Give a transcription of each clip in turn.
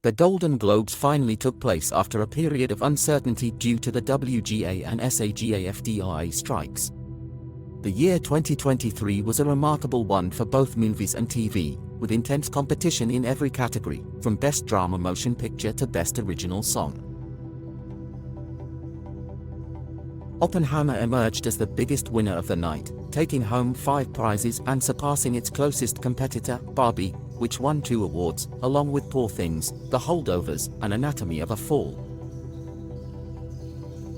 The Golden Globes finally took place after a period of uncertainty due to the WGA and SAG-AFTRA strikes. The year 2023 was a remarkable one for both movies and TV, with intense competition in every category, from Best Drama Motion Picture to Best Original Song. Oppenheimer emerged as the biggest winner of the night, taking home 5 prizes and surpassing its closest competitor, Barbie, which won 2 awards, along with Poor Things, The Holdovers, and Anatomy of a Fall.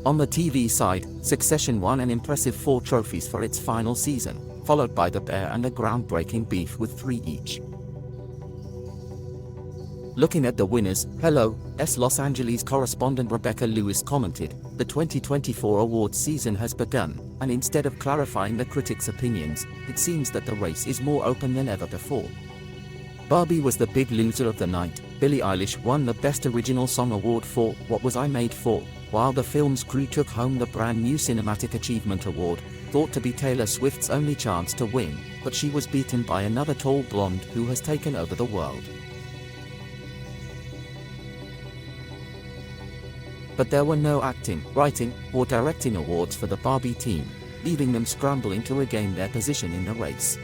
On the TV side, Succession won an impressive 4 trophies for its final season, followed by The Bear and a groundbreaking Beef with 3 each. Looking at the winners, Hello's Los Angeles correspondent Rebecca Lewis commented, "The 2024 awards season has begun, and instead of clarifying the critics' opinions, it seems that the race is more open than ever before." Barbie was the big loser of the night. Billie Eilish won the Best Original Song award for What Was I Made For, while the film's crew took home the brand new Cinematic Achievement Award, thought to be Taylor Swift's only chance to win, but she was beaten by another tall blonde who has taken over the world. But there were no acting, writing, or directing awards for the Barbie team, leaving them scrambling to regain their position in the race.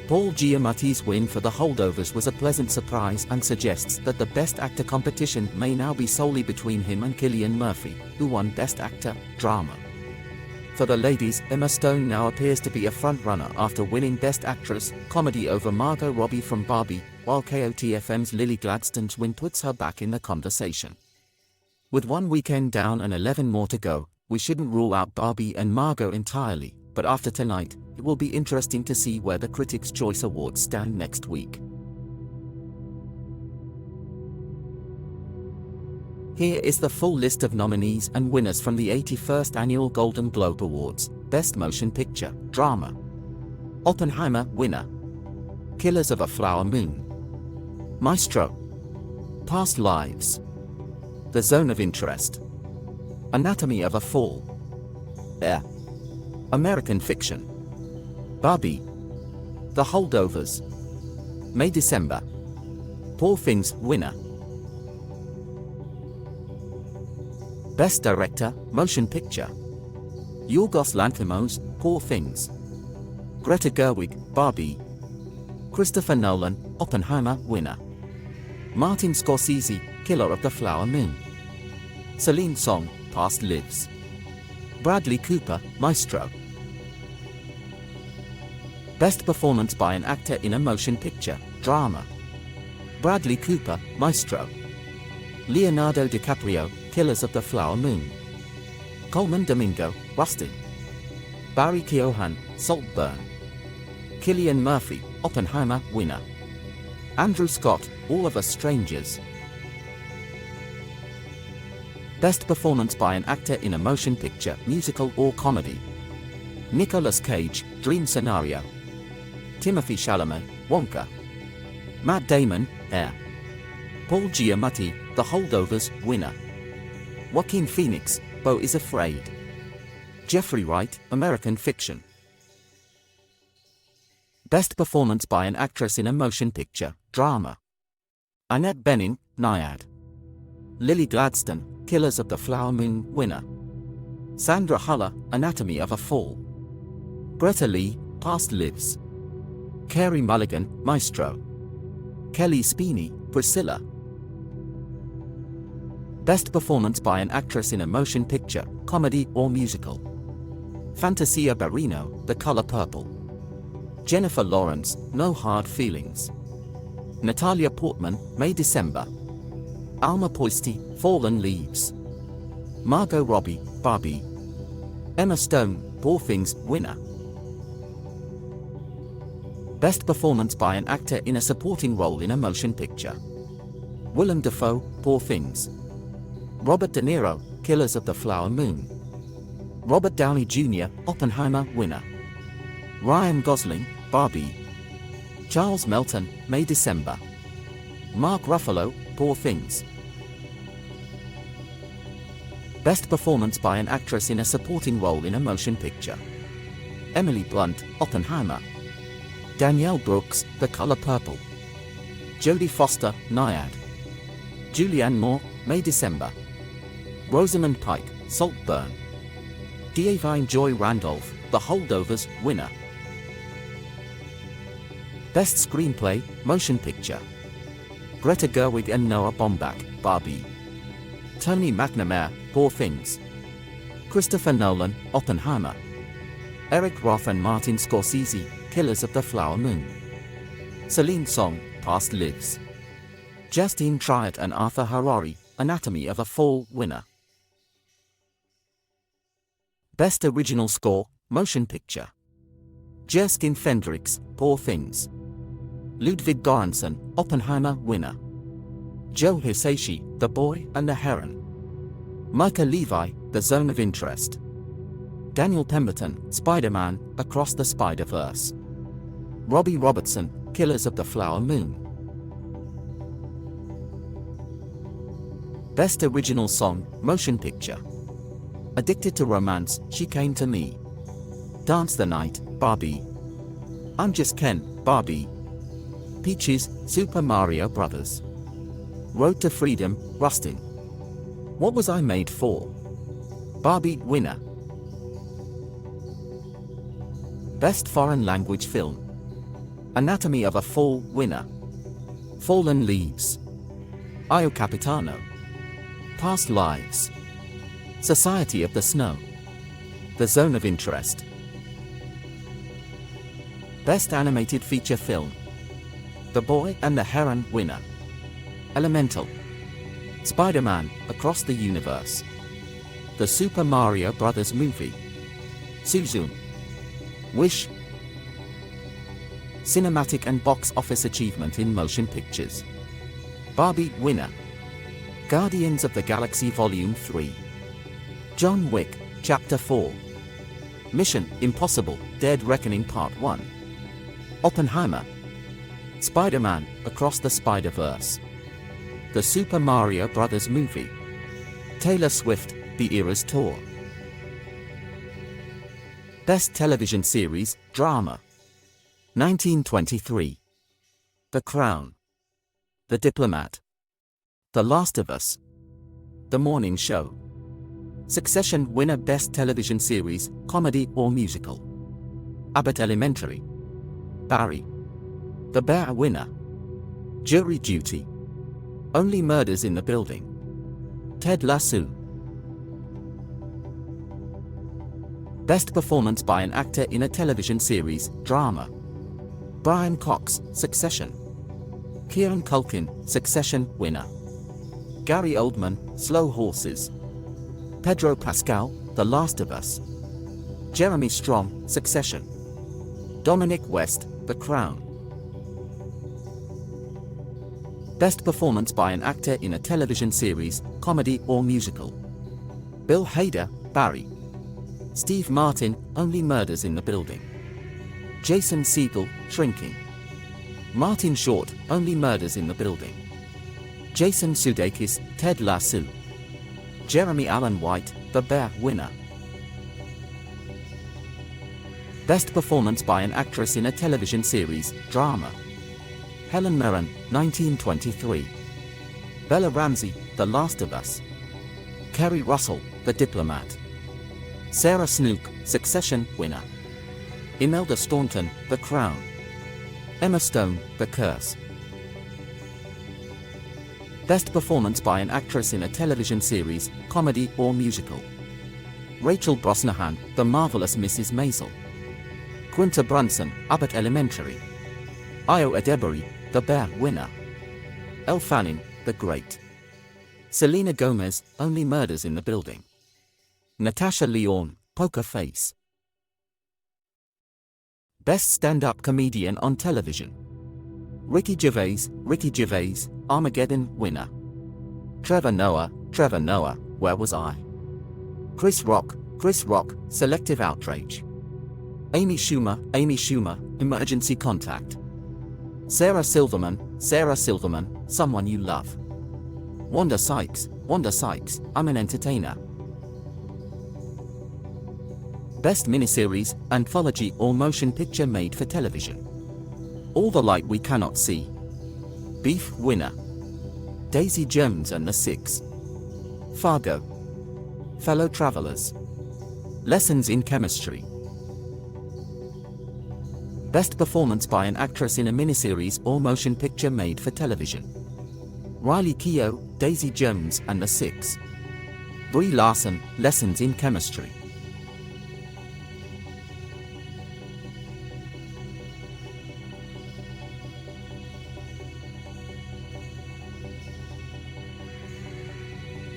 Paul Giamatti's win for The Holdovers was a pleasant surprise and suggests that the Best Actor competition may now be solely between him and Cillian Murphy, who won Best Actor, Drama. For the ladies, Emma Stone now appears to be a front-runner after winning Best Actress, Comedy over Margot Robbie from Barbie, while KOTFM's Lily Gladstone's win puts her back in the conversation. With 1 weekend down and 11 more to go, we shouldn't rule out Barbie and Margot entirely, but after tonight, it will be interesting to see where the Critics' Choice Awards stand next week. Here is the full list of nominees and winners from the 81st Annual Golden Globe Awards. Best Motion Picture, Drama. Oppenheimer, winner. Killers of a Flower Moon. Maestro. Past Lives. The Zone of Interest. Anatomy of a Fall. Air. American Fiction. Barbie. The Holdovers. May-December. Poor Things, winner. Best Director, Motion Picture. Yorgos Lanthimos, Poor Things. Greta Gerwig, Barbie. Christopher Nolan, Oppenheimer, winner. Martin Scorsese, Killer of the Flower Moon. Celine Song, Past Lives. Bradley Cooper, Maestro. Best Performance by an Actor in a Motion Picture, Drama. Bradley Cooper, Maestro. Leonardo DiCaprio, Killers of the Flower Moon. Coleman Domingo, Rustin. Barry Keoghan, Saltburn. Cillian Murphy, Oppenheimer, winner. Andrew Scott, All of Us Strangers. Best Performance by an Actor in a Motion Picture, Musical or Comedy. Nicolas Cage, Dream Scenario. Timothée Chalamet, Wonka. Matt Damon, Air. Paul Giamatti, The Holdovers, winner. Joaquin Phoenix, Beau is Afraid. Jeffrey Wright, American Fiction. Best Performance by an Actress in a Motion Picture, Drama. Annette Bening, Naiad. Lily Gladstone, Killers of the Flower Moon, winner. Sandra Huller, Anatomy of a Fall. Greta Lee, Past Lives. Carey Mulligan, Maestro. Kelly Spini, Priscilla. Best Performance by an Actress in a Motion Picture, Comedy or Musical. Fantasia Barrino, The Color Purple. Jennifer Lawrence, No Hard Feelings. Natalia Portman, May-December. Alma Poisty, Fallen Leaves. Margot Robbie, Barbie. Emma Stone, Poor Things, winner. Best Performance by an Actor in a Supporting Role in a Motion Picture. Willem Dafoe, Poor Things. Robert De Niro, Killers of the Flower Moon. Robert Downey Jr., Oppenheimer, winner. Ryan Gosling, Barbie. Charles Melton, May-December. Mark Ruffalo, Poor Things. Best Performance by an Actress in a Supporting Role in a Motion Picture. Emily Blunt, Oppenheimer. Danielle Brooks, The Color Purple. Jodie Foster, Naiad. Julianne Moore, May-December. Rosamund Pike, Saltburn. D'Avine Joy Randolph, The Holdovers, winner. Best Screenplay, Motion Picture. Greta Gerwig and Noah Baumbach, Barbie. Tony McNamara, Poor Things. Christopher Nolan, Oppenheimer. Eric Roth and Martin Scorsese, Killers of the Flower Moon. Celine Song, Past Lives. Justine Triet and Arthur Harari, Anatomy of a Fall, winner. Best Original Score, Motion Picture. Jerskin Fendrix, Poor Things. Ludwig Göransson, Oppenheimer, winner. Joe Hisaishi, The Boy and the Heron. Micah Levi, The Zone of Interest. Daniel Pemberton, Spider-Man, Across the Spider-Verse. Robbie Robertson, Killers of the Flower Moon. Best Original Song, Motion Picture. Addicted to Romance, She Came to Me. Dance the Night, Barbie. I'm Just Ken, Barbie. Peaches, Super Mario Bros. Road to Freedom, Rustin. What Was I Made For? Barbie, winner. Best Foreign Language Film. Anatomy of a Fall, winner. Fallen Leaves. Io Capitano. Past Lives. Society of the Snow. The Zone of Interest. Best Animated Feature Film. The Boy and the Heron, winner. Elemental. Spider-Man, Across the Universe. The Super Mario Bros. Movie. Suzu. Wish. Cinematic and Box Office Achievement in Motion Pictures. Barbie, winner. Guardians of the Galaxy Volume 3. John Wick, Chapter 4. Mission Impossible, Dead Reckoning Part 1. Oppenheimer. Spider-Man, Across the Spider-Verse. The Super Mario Bros. Movie. Taylor Swift, The Eras Tour. Best Television Series, Drama. 1923. The Crown. The Diplomat. The Last of Us. The Morning Show. Succession winner Best Television Series, Comedy or Musical. Abbott Elementary. Barry. The Bear winner. Jury Duty. Only Murders in the Building. Ted Lasso. Best Performance by an Actor in a Television Series, Drama. Brian Cox, Succession. Kieran Culkin, Succession, winner. Gary Oldman, Slow Horses. Pedro Pascal, The Last of Us. Jeremy Strong, Succession. Dominic West, The Crown. Best Performance by an Actor in a Television Series, Comedy or Musical. Bill Hader, Barry. Steve Martin, Only Murders in the Building. Jason Segel, Shrinking. Martin Short, Only Murders in the Building. Jason Sudeikis, Ted Lasso. Jeremy Allen White, The Bear, winner. Best Performance by an Actress in a Television Series, Drama. Helen Mirren, 1923. Bella Ramsey, The Last of Us. Kerry Russell, The Diplomat. Sarah Snook, Succession, winner. Imelda Staunton, The Crown. Emma Stone, The Curse. Best Performance by an Actress in a Television Series, Comedy or Musical. Rachel Brosnahan, The Marvelous Mrs. Maisel. Quinta Brunson, Abbott Elementary. Io Adebari, The Bear, winner. Elle Fanning, The Great. Selena Gomez, Only Murders in the Building. Natasha Lyonne, Poker Face. Best Stand-Up Comedian on Television. Ricky Gervais, Armageddon, winner. Trevor Noah, Where Was I? Chris Rock, Selective Outrage. Amy Schumer, Emergency Contact. Sarah Silverman, Someone You Love. Wanda Sykes, I'm an Entertainer. Best Miniseries, Anthology or Motion Picture made for television. All the Light We Cannot See. Beef winner. Daisy Jones and the Six. Fargo. Fellow travelers. Lessons in chemistry. Best performance by an actress in a miniseries or motion picture made for television. Riley Keough, Daisy Jones and the Six. Brie Larson, Lessons in Chemistry.